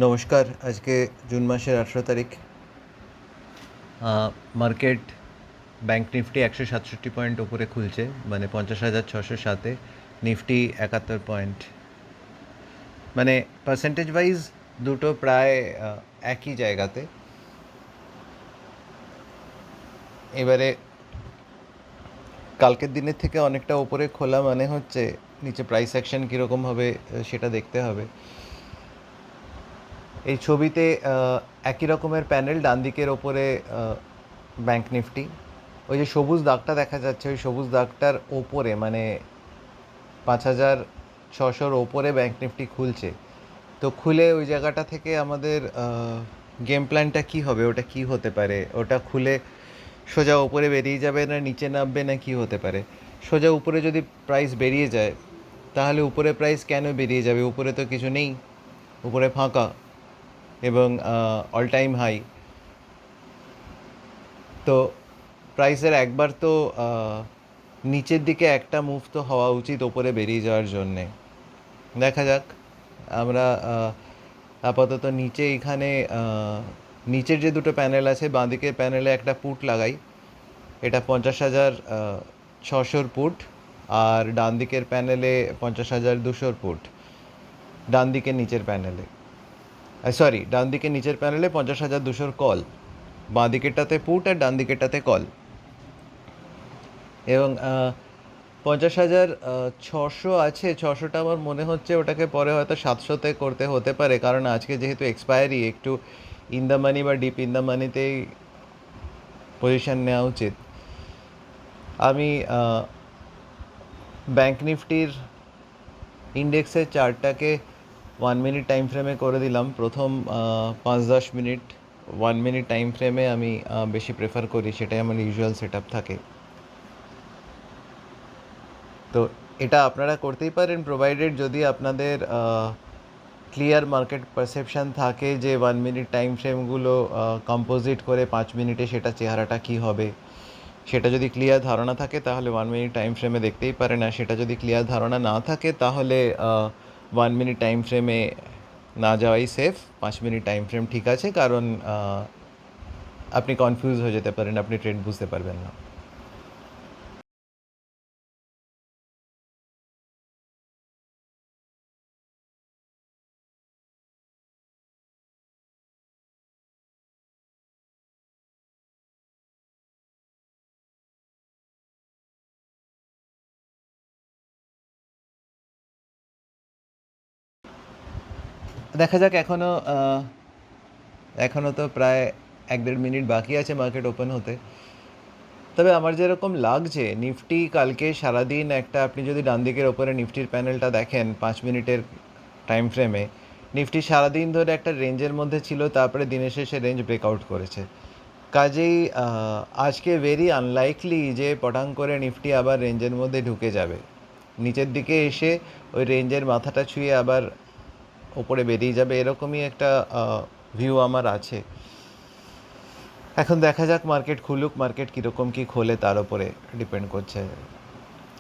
নমস্কার। আজকে জুন মাসের 18 তারিখ। মার্কেট ব্যাঙ্ক নিফটি 167 পয়েন্ট ওপরে খুলছে, মানে 50,607-এ। নিফটি 71 পয়েন্ট। মানে পার্সেন্টেজ ওয়াইজ দুটো প্রায় একই জায়গাতে। এবারে কালকের দিনের থেকে অনেকটা ওপরে খোলা মানে হচ্ছে নিচে প্রাইস অ্যাকশন কীরকম হবে সেটা দেখতে হবে। এই ছবিতে একই রকমের প্যানেল, ডান দিকের ওপরে ব্যাঙ্ক নিফটি। ওই যে সবুজ দাগটা দেখা যাচ্ছে, ওই সবুজ দাগটার ওপরে মানে 5,600-র ওপরে ব্যাঙ্ক নিফটি খুলছে। তো খুলে ওই জায়গাটা থেকে আমাদের গেম প্ল্যানটা কী হবে, ওটা কী হতে পারে? ওটা খুলে সোজা ওপরে বেরিয়ে যাবে না নিচে নামবে না কী হতে পারে? সোজা উপরে যদি প্রাইস বেরিয়ে যায় তাহলে উপরে প্রাইস কেন বেরিয়ে যাবে? উপরে তো কিছু নেই, উপরে ফাঁকা এবং অল টাইম হাই। তো প্রাইসের একবার তো নিচের দিকে একটা মুভ তো হওয়া উচিত ওপরে বেরিয়ে যাওয়ার জন্যে। দেখা যাক। আমরা আপাতত নিচে এখানে নিচের যে দুটো প্যানেল আছে, বাঁদিকের প্যানেলে একটা পুট লাগাই। এটা 50,600-র পুট, আর ডান দিকের প্যানেলে 50,200-র পুট। ডান দিকের নিচের প্যানেলে ডান দিকের নিচের প্যানেলে 50,200-র কল। বাঁ দিকেরটাতে পুট আর ডান দিকেরটাতে কল। এবং 50,600 আছে, 600টা আমার মনে হচ্ছে ওটাকে পরে হয়তো 700-তে করতে হতে পারে, কারণ আজকে যেহেতু এক্সপায়ারি, একটু ইন দ্য মানি বা ডিপ ইন দ্য মানিতেই পজিশন নেওয়া উচিত। আমি ব্যাঙ্ক নিফটির ইন্ডেক্সের চার্টটাকে 1 মিনিট টাইম ফ্রেমে করে দিলাম। প্রথম 5-10 মিনিট 1 মিনিট টাইম ফ্রেমে আমি বেশি প্রেফার করি, সেটাই আমার ইউজুয়াল সেট আপ থাকে। তো এটা আপনারা করতেই পারেন, প্রোভাইডেড যদি আপনাদের ক্লিয়ার মার্কেট পারসেপশান থাকে যে 1 মিনিট টাইম ফ্রেমগুলো কম্পোজিট করে 5 মিনিটে সেটা চেহারাটা কী হবে, সেটা যদি ক্লিয়ার ধারণা থাকে তাহলে 1 মিনিট টাইম ফ্রেমে দেখতেই পারেন। আর সেটা যদি ক্লিয়ার ধারণা না থাকে তাহলে 1 মিনিট টাইম ফ্রেমে না যাওয়াই সেফ। 5 মিনিট টাইম ফ্রেম ঠিক আছে, কারণ আপনি কনফিউজ হয়ে যেতে পারেন, আপনি ট্রেন্ড বুঝতে পারবেন না। দেখা যাক। এখনও তো প্রায় 1-1.5 মিনিট বাকি আছে মার্কেট ওপেন হতে। তবে আমার যেরকম লাগছে, নিফটি কালকে সারাদিন একটা, আপনি যদি ডান দিকের ওপরে নিফটির প্যানেলটা দেখেন 5 মিনিটের টাইম ফ্রেমে, নিফটি সারাদিন ধরে একটা রেঞ্জের মধ্যে ছিল, তারপরে দিনের শেষে রেঞ্জ ব্রেকআউট করেছে। কাজেই আজকে ভেরি আনলাইকলি যে পটাং করে নিফটি আবার রেঞ্জের মধ্যে ঢুকে যাবে। নিচের দিকে এসে ওই রেঞ্জের মাথাটা ছুঁয়ে আবার ওপরে বেরিয়ে যাবে, এরকমই একটা ভিউ আমার আছে। এখন দেখা যাক মার্কেট খুলুক, মার্কেট কীরকম কী খোলে তার উপরে ডিপেন্ড করছে।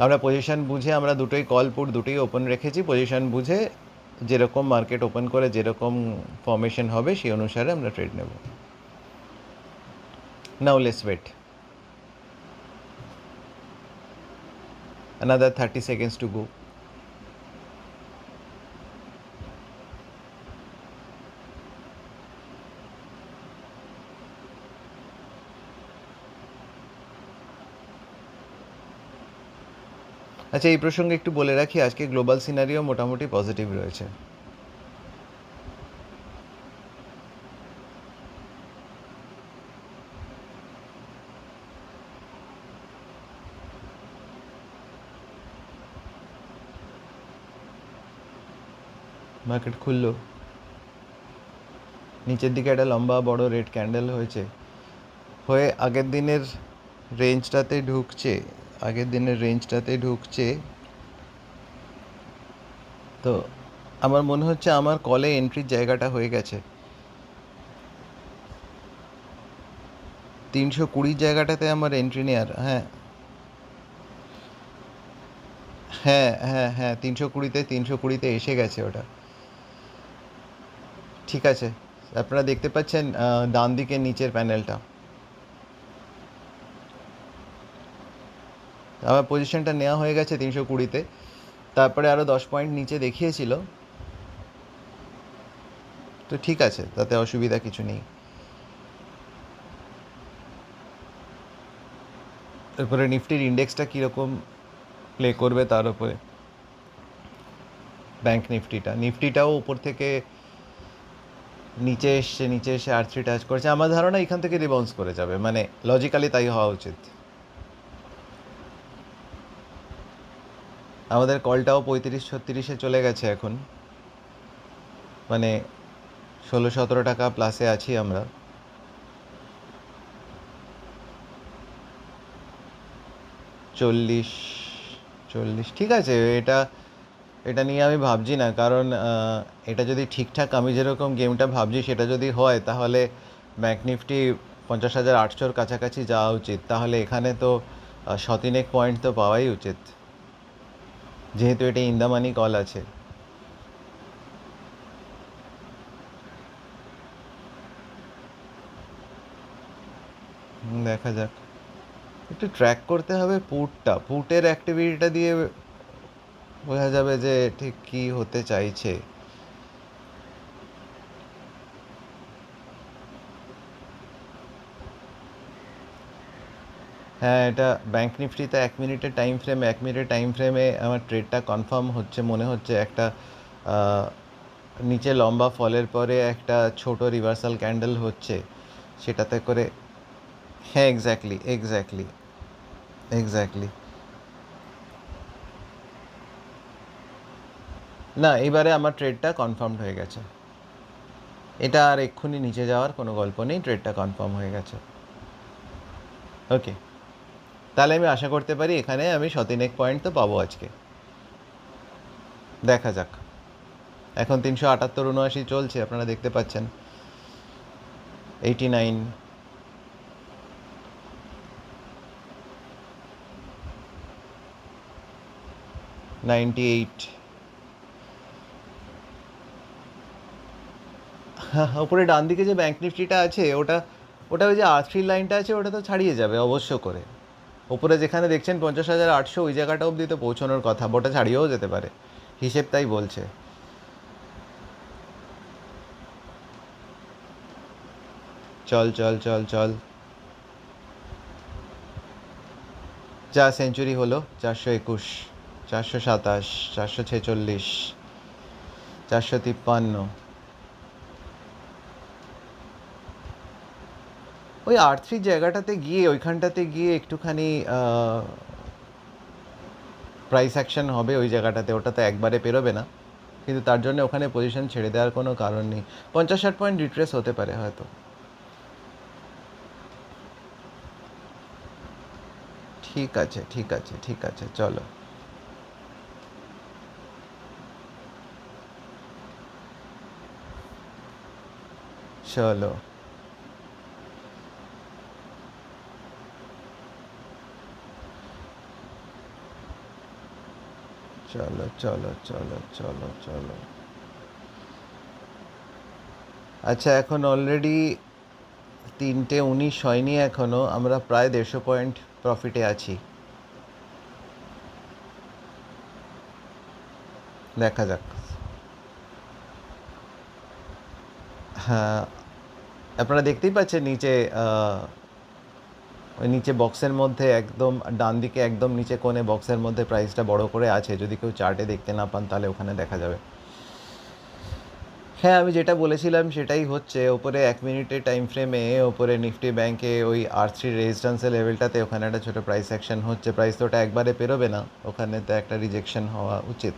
আমরা পজিশন বুঝে, আমরা দুটোই কল পুট দুটোই ওপেন রেখেছি। পজিশন বুঝে যেরকম মার্কেট ওপেন করে যেরকম ফর্মেশন হবে সেই অনুসারে আমরা ট্রেড নেব। Now let's wait another 30 seconds to go. আচ্ছা, এই প্রসঙ্গে একটু বলে রাখি, আজকে গ্লোবাল সিনারিও মোটামুটি পজিটিভ রয়েছে। মার্কেট খুললো, নিচের দিকে একটা লম্বা বড় রেড ক্যান্ডেল হয়ে আগের দিনের রেঞ্জটাতে ঢুকছে। তো আমার মনে হচ্ছে আমার কলে এন্ট্রির জায়গাটা হয়ে গেছে। 320 জায়গাটাতে আমার এন্ট্রি নেওয়ার। হ্যাঁ হ্যাঁ হ্যাঁ হ্যাঁ 320তে এসে গেছে ওটা। ঠিক আছে, আপনারা দেখতে পাচ্ছেন ডান দিকের নিচের প্যানেলটা। আমার পজিশনটা নেওয়া হয়ে গেছে 320-তে, তারপরে আরও 10 পয়েন্ট নিচে দেখিয়েছিল, তো ঠিক আছে, তাতে অসুবিধা কিছু নেই। এরপরে নিফটির ইন্ডেক্সটা কীরকম প্লে করবে তার উপরে। ব্যাঙ্ক নিফটিটাও উপর থেকে নিচে এসে R3 টাচ করেছে। আমার ধারণা এখান থেকে রিবাউন্স করে যাবে, মানে লজিক্যালি তাই হওয়া উচিত। আমাদের কলটাও 35-36-এ চলে গেছে এখন, মানে 16-17 টাকা প্লাসে আছি আমরা। চল্লিশ ঠিক আছে, এটা নিয়ে আমি ভাবছি না, কারণ এটা যদি ঠিকঠাক আমি যেরকম গেমটা ভাবছি সেটা যদি হয়, তাহলে ব্যাঙ্ক নিফটি 50,800-র কাছাকাছি যাওয়া উচিত। তাহলে এখানে তো 100-3 পয়েন্ট তো পাওয়াই উচিত, যেহেতু এটা ইন দ্য মানি কল আছে। দেখা যাক, একটু ট্র্যাক করতে হবে পুটের অ্যাক্টিভিটিটা দিয়ে বোঝা যাবে যে ঠিক কী হতে চাইছে। হ্যাঁ, এটা ব্যাঙ্ক নিফটিতে 1 মিনিটের টাইম ফ্রেমে আমার ট্রেডটা কনফার্ম হচ্ছে, মনে হচ্ছে একটা নিচে লম্বা ফলের পরে একটা ছোট রিভার্সাল ক্যান্ডেল হচ্ছে, সেটাতে করে। হ্যাঁ, এক্স্যাক্টলি। না, এবারে আমার ট্রেডটা কনফার্মড হয়ে গেছে, এটা আর এক্ষুনি নিচে যাওয়ার কোনো গল্প নেই, ট্রেডটা কনফার্ম হয়ে গেছে। ওকে, তাহলে আমি আশা করতে পারি এখানে আমি 100-3 পয়েন্ট তো পাবো আজকে। দেখা যাক। এখন 378-79 চলছে, আপনারা দেখতে পাচ্ছেন। 89, 98। উপরে ডান দিকে যে ব্যাঙ্ক নিফটিটা আছে, ওটা ওই যে R3 লাইনটা আছে, ওটা তো ছাড়িয়ে যাবে অবশ্য করে। ওপরে যেখানে দেখছেন 50,800, ওই জায়গাটা অবধি তো পৌঁছানোর কথা, ওটা ছাড়িয়েও যেতে পারে, হিসেব তাই বলছে। চল, যা সেঞ্চুরি হলো 421, 427, 446, 453। ওই R3 জায়গাটাতে গিয়ে, ওইখানটাতে গিয়ে একটুখানি প্রাইস অ্যাকশন হবে ওই জায়গাটাতে, ওটা তো একবারে পেরোবে না, কিন্তু তার জন্য ওখানে পজিশন ছেড়ে দেওয়ার কোনো কারণ নেই। 50-60 পয়েন্ট রিট্রেস হতে পারে হয়তো। ঠিক আছে, চলো। চলো, চলো। আচ্ছা, এখন অলরেডি 3:19 হয়নি এখনও, আমরা প্রায় 150 পয়েন্ট প্রফিটে আছি। দেখা যাক। হ্যাঁ, আপনারা দেখতেই পাচ্ছেন নিচে, ওই নিচে বক্সের মধ্যে একদম ডান দিকে একদম নিচে কোণে বক্সের মধ্যে প্রাইসটা বড় করে আছে, যদি কেউ চার্টে দেখতে না পান তাহলে ওখানে দেখা যাবে। হ্যাঁ, আমি যেটা বলেছিলাম সেটাই হচ্ছে। ওপরে 1 মিনিটের টাইম ফ্রেমে ওপরে নিফটি ব্যাঙ্কে ওই R3 রেজিস্ট্যান্সের লেভেলটাতে ওখানে একটা ছোটো প্রাইস অ্যাকশন হচ্ছে। প্রাইস তো ওটা একবারে পেরোবে না, ওখানে তো একটা রিজেকশন হওয়া উচিত,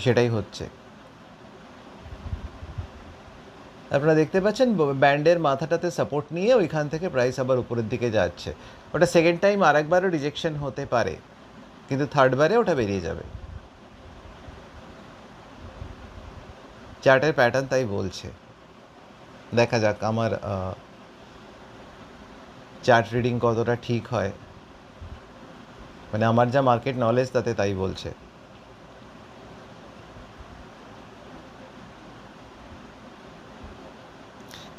সেটাই হচ্ছে। আপনারা দেখতে পাচ্ছেন ব্যান্ডের মাথাটাতে সাপোর্ট নিয়ে ওইখান থেকে প্রাইস আবার উপরের দিকে যাচ্ছে। ওটা সেকেন্ড টাইম আরেকবারও রিজেকশন হতে পারে, কিন্তু থার্ডবারে ওটা বেরিয়ে যাবে। চার্টের প্যাটার্ন তাই বলছে। দেখা যাক আমার চার্ট রিডিং কতটা ঠিক হয়, মানে আমার যা মার্কেট নলেজ তাতে তাই বলছে।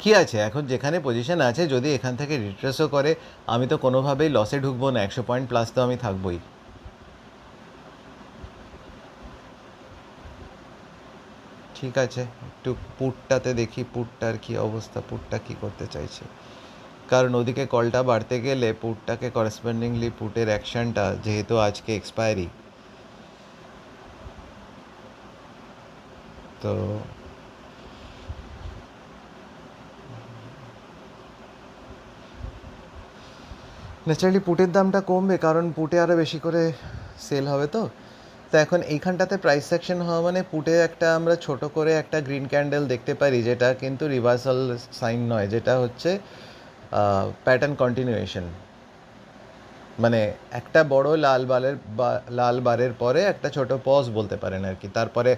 কি আছে এখন যেখানে পজিশন আছে, যদি এখান থেকে রিট্রেসও করে আমি তো কোনোভাবেই লসে ঢুকবো না, 100 পয়েন্ট প্লাস তো আমি থাকবোই। ঠিক আছে, একটু পুটটাতে দেখি পুটটার কি অবস্থা, পুটটা কি করতে চাইছে, কারণ ওদিকে কলটা বাড়তে গেলে পুটটাকে করেসপন্ডিংলি পুটের অ্যাকশনটা, যেহেতু আজকে এক্সপায়ারি, তো ন্যাচারালি পুটের দামটা কমবে, কারণ পুটে আরও বেশি করে সেল হবে। তো তো এখন এইখানটাতে প্রাইস সেকশন হওয়া মানে পুটে একটা আমরা ছোট করে একটা গ্রিন ক্যান্ডেল দেখতে পারি, যেটা কিন্তু রিভার্সাল সাইন নয়, যেটা হচ্ছে প্যাটার্ন কন্টিনিউয়েশন। মানে একটা বড় লাল বারের পরে একটা ছোট পজ বলতে পারেন আর কি, তারপরে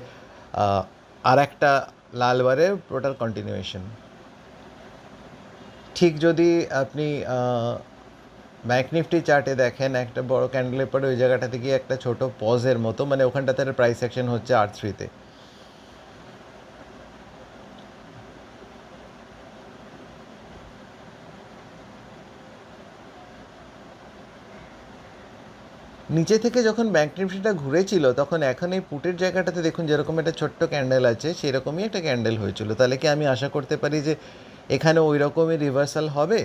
আর একটা লাল বারের ওটার কন্টিনিউয়েশন। ঠিক যদি আপনি ব্যাঙ্ক নিফটি চার্টে দেখেন একটা বড় ক্যান্ডেলের পরে ওই জায়গাটাতে গিয়ে একটা ছোট পজের মতো, মানে ওখানটাতে প্রাইস সেকশন হচ্ছে R3-তে। নিচে থেকে যখন ব্যাঙ্ক নিফটিটা ঘুরেছিল তখন এখন এই পুটের জায়গাটাতে দেখুন যেরকম একটা ছোট্ট ক্যান্ডেল আছে, সেরকমই একটা ক্যান্ডেল হয়েছিল। তাহলে কি আমি আশা করতে পারি যে এখানে ওই রকমই রিভার্সাল হবে?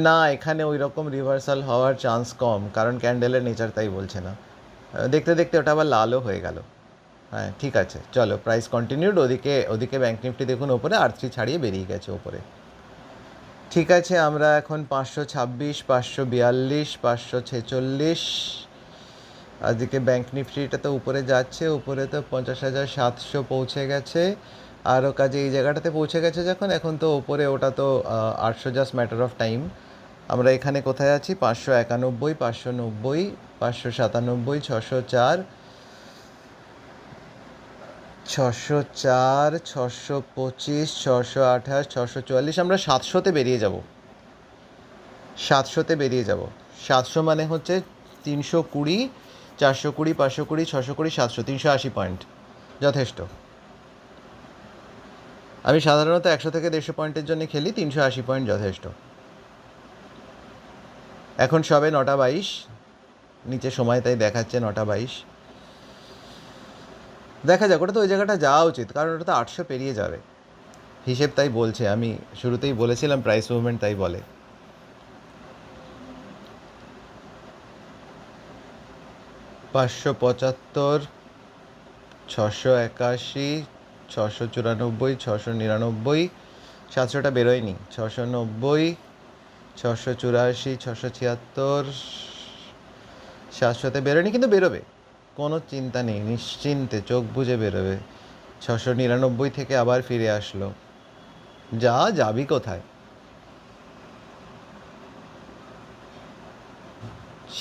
না, এখানে ওই রকম রিভার্সাল হওয়ার চান্স কম, কারণ ক্যান্ডেলের নেচার তাই বলছে না। দেখতে দেখতে ওটা আবার লালও হয়ে গেল। হ্যাঁ ঠিক আছে, চলো প্রাইস কন্টিনিউড। ওদিকে ব্যাঙ্ক নিফটি দেখুন ওপরে R3 ছাড়িয়ে বেরিয়ে গেছে ওপরে। ঠিক আছে, আমরা এখন 526, 542, 546, আজকে ব্যাঙ্ক নিফটিটা তো উপরে যাচ্ছে, উপরে তো 50,700 পৌঁছে গেছে, আরও কাজে এই জায়গাটাতে পৌঁছে গেছে যখন, এখন তো ওপরে ওটা তো 800, জাস্ট ম্যাটার অফ টাইম। আমরা এখানে কোথায় আছি? 591, 590, 597, 604, 604, 625, 628, 644, আমরা 700-তে বেরিয়ে যাব। 700-তে বেরিয়ে যাব। 700 মানে হচ্ছে 320, 420, 520, 620, 700, 380 পয়েন্ট যথেষ্ট। আমি সাধারণত 100 থেকে 150 পয়েন্টের জন্য খেলি, 380 পয়েন্ট যথেষ্ট। এখন সবে 9:22, নিচে সময় তাই দেখাচ্ছে 9:22। দেখা যাক, ওটা তো ওই জায়গাটা যাওয়া উচিত, কারণ ওটা তো 800 পেরিয়ে যাবে, হিসেব তাই বলছে। আমি শুরুতেই বলেছিলাম প্রাইস মুভমেন্ট তাই বলে। 575, 681, 694, 699, 700টা বেরোয়নি, 690, 684, 676, 700-তে বেরোয়নি, কিন্তু বেরোবে, কোনো চিন্তা নেই, নিশ্চিন্তে চোখ বুজে বেরোবে। 699 থেকে আবার ফিরে আসলো, যাবি কোথায়?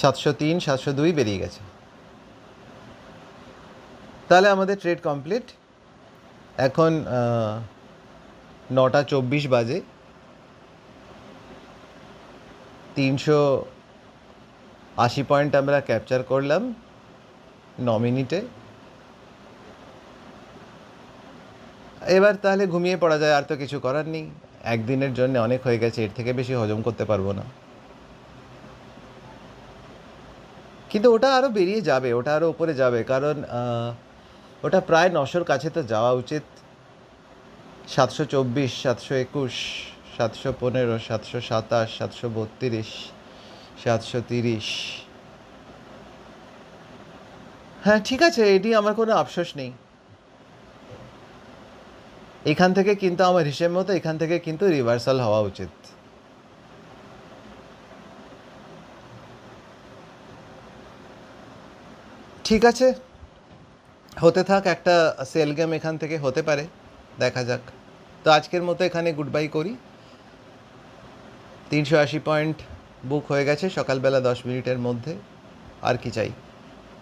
703, 702 বেরিয়ে গেছে। তাহলে আমাদের ট্রেড কমপ্লিট। এখন 9:24 বাজে, 380 পয়েন্ট আমরা ক্যাপচার করলাম 9 মিনিটে। এবার তাহলে ঘুমিয়ে পড়া যায়, আর তো কিছু করার নেই, একদিনের জন্য অনেক হয়ে গেছে, এর থেকে বেশি হজম করতে পারবো না। কিন্তু ওটা আরও বেরিয়ে যাবে, ওটা আরও উপরে যাবে, কারণ ওটা প্রায় 900-র কাছে তো যাওয়া উচিত। 724, 721, 715, 727, 732, 730। হ্যাঁ ঠিক আছে, এটি আমার কোনো আফসোস নেই। এখান থেকে কিন্তু আমার হিসেব মতো এখান থেকে কিন্তু রিভার্সাল হওয়া উচিত। ঠিক আছে, হতে থাক, একটা সেল গেম এখান থেকে হতে পারে, দেখা যাক। তো আজকের মতো এখানে গুড বাই করি। 380 পয়েন্ট বুক হয়ে গেছে সকালবেলা 10 মিনিটের মধ্যে, আর কি চাই।